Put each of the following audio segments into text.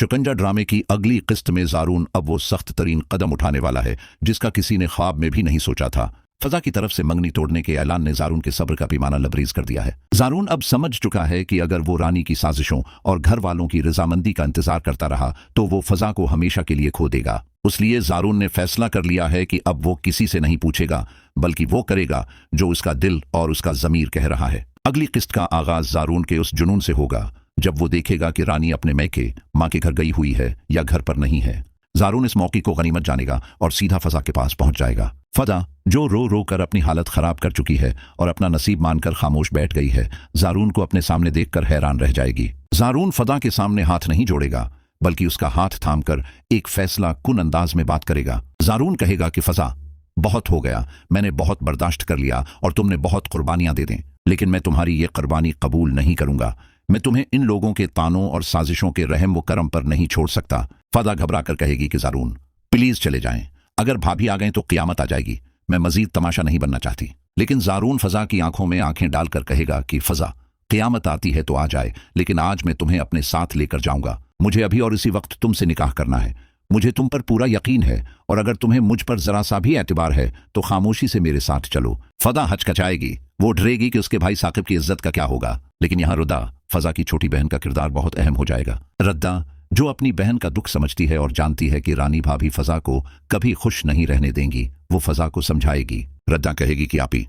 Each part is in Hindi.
शिकंजा ड्रामे की अगली किस्त में ज़ारून अब वो सख्त तरीन कदम उठाने वाला है जिसका किसी ने ख्वाब में भी नहीं सोचा था। फजा की तरफ से मंगनी तोड़ने के ऐलान ने ज़ारून के सब्र का पैमाना लबरेज कर दिया है। ज़ारून अब समझ चुका है कि अगर वो रानी की साजिशों और घर वालों की रजामंदी का इंतजार करता रहा तो वो फजा को हमेशा के लिए खो देगा। इसलिए ज़ारून ने फैसला कर लिया है कि अब वो किसी से नहीं पूछेगा, बल्कि वो करेगा जो उसका दिल और उसका ज़मीर कह रहा है। अगली किस्त का आगाज ज़ारून के उस जुनून से होगा जब वो देखेगा कि रानी अपने मैके माँ के घर गई हुई है या घर पर नहीं है। ज़ारून इस मौके को गनीमत जानेगा और सीधा फजा के पास पहुंच जाएगा। फजा जो रो रो कर अपनी हालत खराब कर चुकी है और अपना नसीब मानकर खामोश बैठ गई है, ज़ारून को अपने सामने देखकर हैरान रह जाएगी। ज़ारून फजा के सामने हाथ नहीं जोड़ेगा, बल्कि उसका हाथ थामकर एक फैसला कुन अंदाज में बात करेगा। ज़ारून कहेगा कि फजा, बहुत हो गया, मैंने बहुत बर्दाश्त कर लिया और तुमने बहुत कुर्बानियां दे दें, लेकिन मैं तुम्हारी ये कुर्बानी कबूल नहीं करूंगा। मैं तुम्हें इन लोगों के तानों और साजिशों के रहम व करम पर नहीं छोड़ सकता। फजा घबरा कर कहेगी कि ज़ारून प्लीज चले जाएं, अगर भाभी आ गए तो क़यामत आ जाएगी, मैं मजीद तमाशा नहीं बनना चाहती। लेकिन ज़ारून फजा की आंखों में आंखें डालकर कहेगा कि फजा, क़यामत आती है तो आ जाए, लेकिन आज मैं तुम्हें अपने साथ लेकर जाऊंगा। मुझे अभी और इसी वक्त तुमसे निकाह करना है। मुझे तुम पर पूरा यकीन है और अगर तुम्हें मुझ पर जरा सा भी एतबार है तो खामोशी से मेरे साथ चलो। फजा हचकचाएगी, वो डरेगी कि उसके भाई साकिब की इज्जत का क्या होगा। लेकिन यहाँ रुदा, फजा की छोटी बहन का किरदार बहुत अहम हो जाएगा। रद्दा जो अपनी बहन का दुख समझती है और जानती है कि रानी भाभी फजा को कभी खुश नहीं रहने देंगी, वो फजा को समझाएगी। रद्दा कहेगी कि आपी,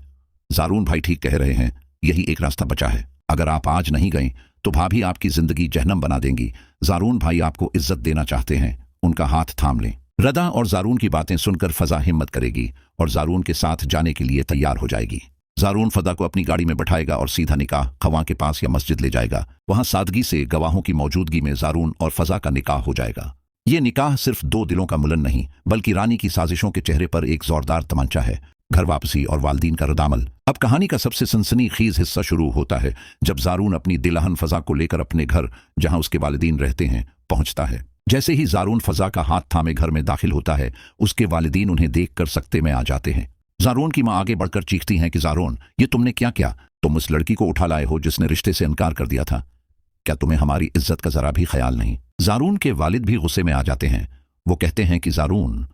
ज़ारून भाई ठीक कह रहे हैं, यही एक रास्ता बचा है। अगर आप आज नहीं गए तो भाभी आपकी जिंदगी जहन्नम बना देंगी। ज़ारून भाई आपको इज्जत देना चाहते हैं, उनका हाथ थाम लें। रदा और ज़ारून की बातें सुनकर फजा हिम्मत करेगी और ज़ारून के साथ जाने के लिए तैयार हो जाएगी। ज़ारून फजा को अपनी गाड़ी में बैठाएगा और सीधा निकाह खवा के पास या मस्जिद ले जाएगा। वहां सादगी से गवाहों की मौजूदगी में ज़ारून और फजा का निकाह हो जाएगा। ये निकाह सिर्फ दो दिलों का मिलन नहीं, बल्कि रानी की साजिशों के चेहरे पर एक जोरदार तमंचा है, घर वापसी और वालदीन का रद्दामल। अब कहानी का सबसे सनसनीखेज हिस्सा शुरू होता है जब ज़ारून अपनी दिलहन फजा को लेकर अपने घर, जहां उसके वालिदीन रहते हैं, पहुंचता है। जैसे ही ज़ारून फजा का हाथ थामे घर में दाखिल होता है, उसके वालिदीन उन्हें देखकर सकते में आ जाते हैं। ज़ारून की मां आगे बढ़कर चीखती हैं कि ज़ारून, ये तुमने क्या किया? तुम उस लड़की को उठा लाए हो जिसने रिश्ते से इनकार कर दिया था। क्या तुम्हें हमारी इज्जत का जरा भी ख्याल नहीं? ज़ारून के वालिद भी गुस्से में आ जाते हैं। वो कहते हैं कि ज़ारून,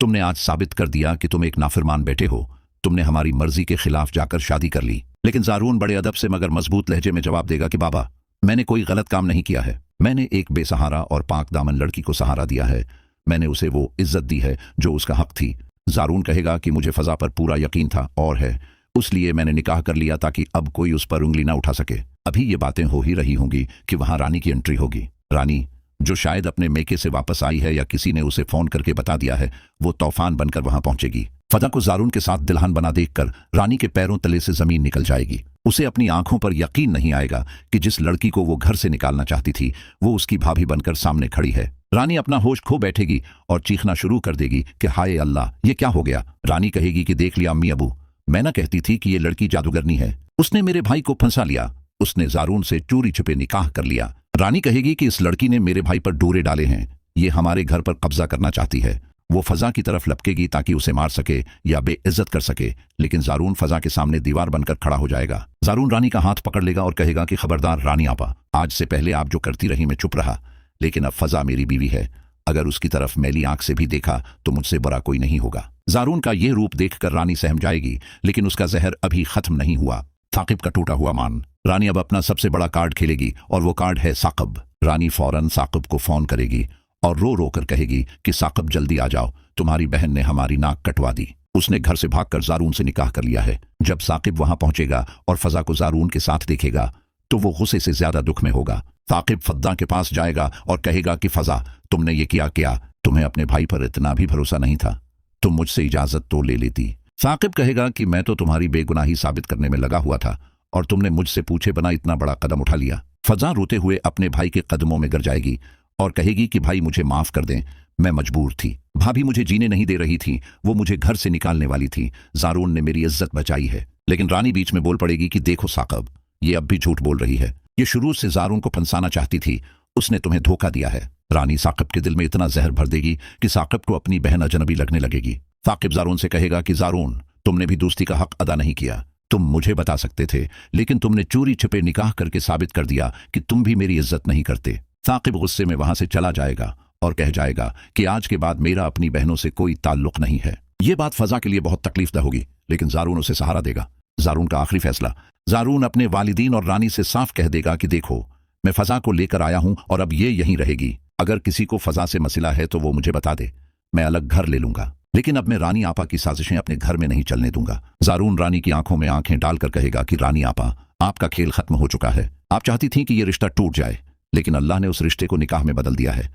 तुमने आज साबित कर दिया कि तुम एक नाफरमान बेटे हो। तुमने हमारी मर्जी के खिलाफ जाकर शादी कर ली। लेकिन ज़ारून बड़े अदब से मगर मजबूत लहजे में जवाब देगा कि बाबा, मैंने कोई गलत काम नहीं किया है। मैंने एक बेसहारा और पाक दामन लड़की को सहारा दिया है। मैंने उसे वो इज्जत दी है जो उसका हक थी। ज़ारून कहेगा कि मुझे फजा पर पूरा यकीन था और है, इसलिए मैंने निकाह कर लिया ताकि अब कोई उस पर उंगली ना उठा सके। अभी ये बातें हो ही रही होंगी कि वहां रानी की एंट्री होगी। रानी जो शायद अपने मेके से वापस आई है या किसी ने उसे फोन करके बता दिया है, वो तूफान बनकर वहां पहुंचेगी। फजा को ज़ारून के साथ दिलहन बना देखकर रानी के पैरों तले से जमीन निकल जाएगी। उसे अपनी आंखों पर यकीन नहीं आएगा कि जिस लड़की को वो घर से निकालना चाहती थी वो उसकी भाभी बनकर सामने खड़ी है। रानी अपना होश खो बैठेगी और चीखना शुरू कर देगी कि हाय अल्लाह, ये क्या हो गया? रानी कहेगी कि देख लिया अम्मी अबू, मैं ना कहती थी कि ये लड़की जादूगरनी है, उसने मेरे भाई को फंसा लिया, उसने ज़ारून से चोरी छिपे निकाह कर लिया। रानी कहेगी कि इस लड़की ने मेरे भाई पर डोरे डाले हैं, ये हमारे घर पर कब्जा करना चाहती है। वो फजा की तरफ लपकेगी ताकि उसे मार सके या बेइज्जत कर सके, लेकिन ज़ारून फजा के सामने दीवार बनकर खड़ा हो जाएगा। ज़ारून रानी का हाथ पकड़ लेगा और कहेगा कि खबरदार रानी आपा, आज से पहले आप जो करती रही मैं चुप रहा, लेकिन अब फजा मेरी बीवी है। अगर उसकी तरफ मैली आंख से भी देखा तो मुझसे बुरा कोई नहीं होगा। ज़ारून का ये रूप देखकर रानी सहम जाएगी, लेकिन उसका जहर अभी खत्म नहीं हुआ। साकिब का टूटा हुआ मान। रानी अब अपना सबसे बड़ा कार्ड खेलेगी और वो कार्ड है साकिब। रानी फौरन साकिब को फोन करेगी और रो रो कर कहेगी कि साकिब जल्दी आ जाओ, तुम्हारी बहन ने हमारी नाक कटवा दी। उसने घर से भागकर ज़ारून से निकाह कर लिया है। जब साकिब वहां पहुंचेगा और फजा को ज़ारून के साथ देखेगा तो वो गुस्से से ज्यादा दुख में होगा। साकिब फद्दा के पास जाएगा और कहेगा कि फजा, तुमने ये क्या? तुम्हें अपने भाई पर इतना भी भरोसा नहीं था? तुम मुझसे इजाजत तो ले लेती। साकिब कहेगा कि मैं तो तुम्हारी बेगुनाही साबित करने में लगा हुआ था और तुमने मुझसे पूछे बिना इतना बड़ा कदम उठा लिया। फजा रोते हुए अपने भाई के कदमों में गिर जाएगी और कहेगी कि भाई मुझे माफ कर दें, मैं मजबूर थी। भाभी मुझे जीने नहीं दे रही थी, वो मुझे घर से निकालने वाली थी। ज़ारून ने मेरी इज्जत बचाई है। लेकिन रानी बीच में बोल पड़ेगी कि देखो साकिब, ये अब भी झूठ बोल रही है, ये शुरू से ज़ारून को फंसाना चाहती थी, उसने तुम्हें धोखा दिया है। रानी साकिब के दिल में इतना जहर भर देगी कि साकिब को अपनी बहन अजनबी लगने लगेगी। साकिब ज़ारून से कहेगा कि ज़ारून, तुमने भी दोस्ती का हक अदा नहीं किया। तुम मुझे बता सकते थे, लेकिन तुमने चोरी छिपे निकाह करके साबित कर दिया कि तुम भी मेरी इज्जत नहीं करते। साकिब गुस्से में वहां से चला जाएगा और कह जाएगा कि आज के बाद मेरा अपनी बहनों से कोई ताल्लुक नहीं है। ये बात फजा के लिए बहुत तकलीफदा होगी, लेकिन जारून उसे सहारा देगा। जारून का आखिरी फैसला। जारून अपने वालिदीन और रानी से साफ कह देगा कि देखो, मैं फजा को लेकर आया हूं और अब ये यहीं रहेगी। अगर किसी को फजा से मसला है तो वो मुझे बता दे, मैं अलग घर ले लूंगा, लेकिन अब मैं रानी आपा की साजिशें अपने घर में नहीं चलने दूंगा। जारून रानी की आंखों में आंखें डालकर कहेगा कि रानी आपा, आपका खेल खत्म हो चुका है। आप चाहती थीं कि यह रिश्ता टूट जाए, लेकिन अल्लाह ने उस रिश्ते को निकाह में बदल दिया है।